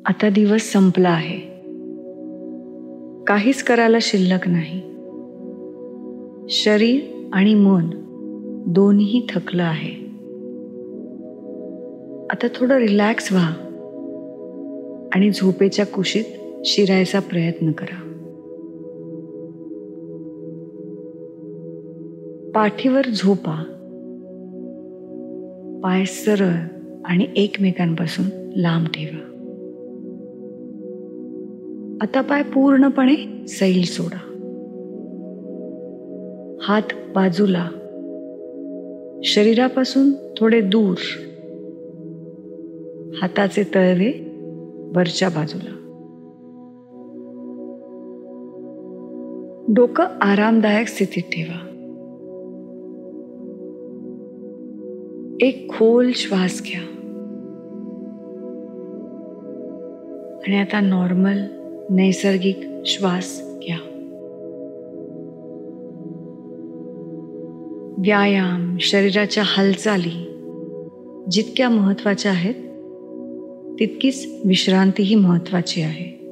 आता दिवस संपला आहे. काहीच करायला शिल्लक नाही. शरीर आणि मन दोन्ही थकलं आहे. आता थोडं रिलॅक्स व्हा आणि झोपेच्या कुशीत शिरायचा प्रयत्न करा. पाठीवर झोपा. पाय सरळ आणि एकमेकांपासून लांब ठेवा. आता पाय पूर्णपणे सैल सोडा. हात बाजूला, शरीरापासून थोडे दूर. हाताचे तळवे वरच्या बाजूला. डोकं आरामदायक स्थितीत ठेवा. एक खोल श्वास घ्या आणि आता नॉर्मल नैसर्गिक श्वास घ्या. व्यायाम, शरीराच्या हालचाली जितक्या महत्त्वाच्या आहेत तितकीच विश्रांतीही महत्त्वाची आहे.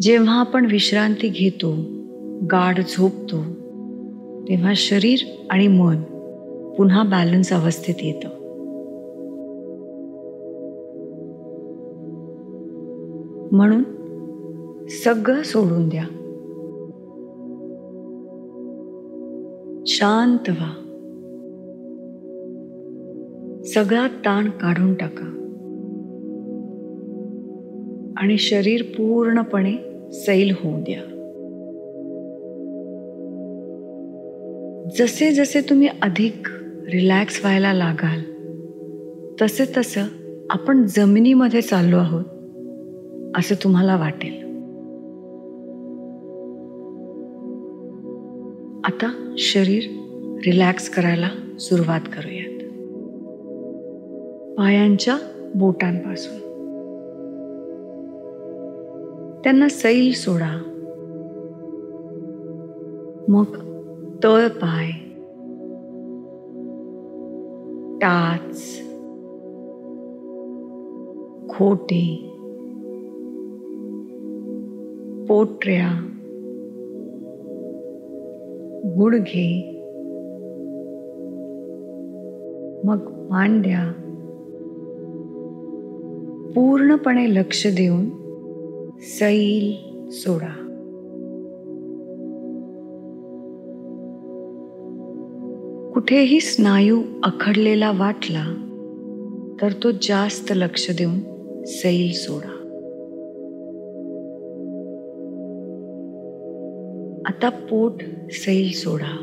जेव्हा आपण विश्रांती घेतो, गाढ झोपतो, तेव्हा शरीर आणि मन पुन्हा बॅलन्स अवस्थेत येतं. म्हणून सगळं सोडून द्या. शांत व्हा. सगळा ताण काढून टाका आणि शरीर पूर्णपणे सैल होऊ द्या. जसे जसे तुम्ही अधिक रिलॅक्स व्हायला लागाल तसे तसं आपण जमिनीमध्ये चाललो आहोत असं तुम्हाला वाटेल. आता शरीर रिलॅक्स करायला सुरुवात करूयात. पायांच्या बोटांपासून त्यांना सैल सोडा. मग तळ पाय, टाच, खोटे, पोटऱ्या, गुडघे, मग मांड्या पूर्णपणे लक्ष देऊन सैल सोडा. कुठेही स्नायू अखडलेला वाटला तर तो जास्त लक्ष देऊन सैल सोडा. आता पोट सैल सोडा.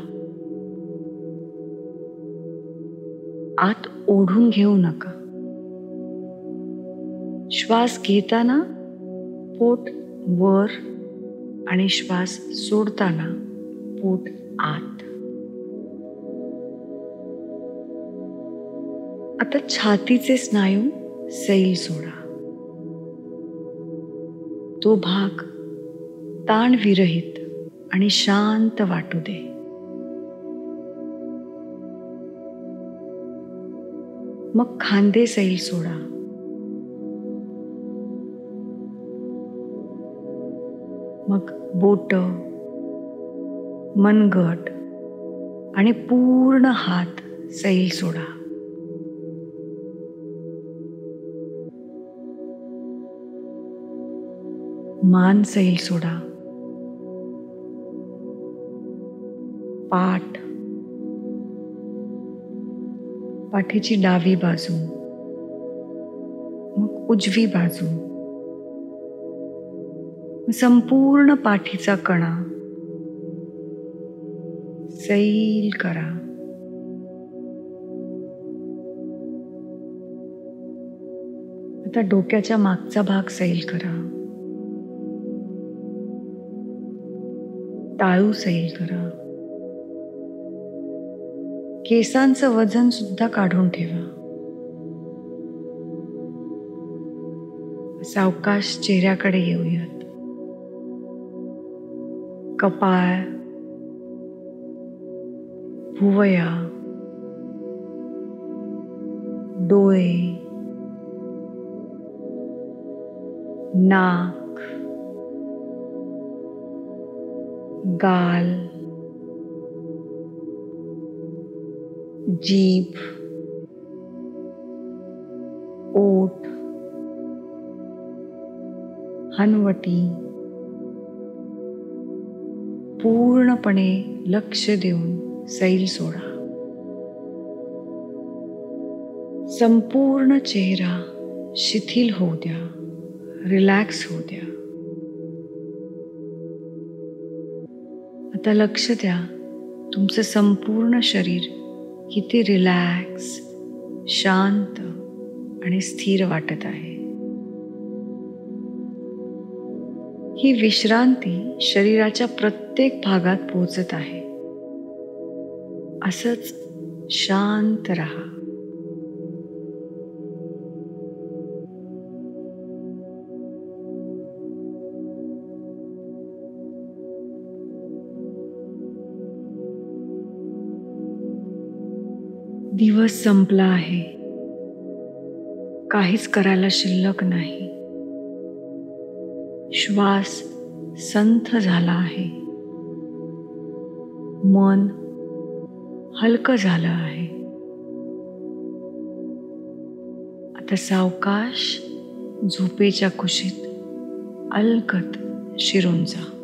आत ओढून घेऊ नका. श्वास घेताना पोट वर आणि श्वास सोडताना पोट आत. आता छातीचे स्नायू सैल सोडा. तो भाग ताणविरहित आणि शांत वाटू दे. मग खांदे सैल सोडा. मग बोट, मनगट आणि पूर्ण हात सैल सोडा. मान सैल सोडा. पाठ, पाठीची डावी बाजू, मग उजवी बाजू, संपूर्ण पाठीचा कणा सैल करा. आता डोक्याच्या मागचा भाग सैल करा. टाळू सैल करा. केसांचं वजन सुद्धा काढून ठेवा. सावकाश चेहऱ्याकडे येऊयात. कपाळ, भुवया, डोळे, नाक, गाल, जीभ, ओठ, हनवटी पूर्णपणे लक्ष देऊन सैल सोडा. संपूर्ण चेहरा शिथिल होऊ द्या, रिलॅक्स होऊ द्या. आता लक्ष द्या तुमचं संपूर्ण शरीर किती रिलॅक्स, शांत आणि स्थिर वाटत आहे. ही विश्रांती शरीराच्या प्रत्येक भागात पोहोचत आहे. असंच शांत राहा. दिवस संपला आहे. काहीच करायला शिल्लक नाही. श्वास संथ झाला आहे. मन हलकं झालं आहे. आता सावकाश झोपेच्या कुशीत अलगद शिरून जा.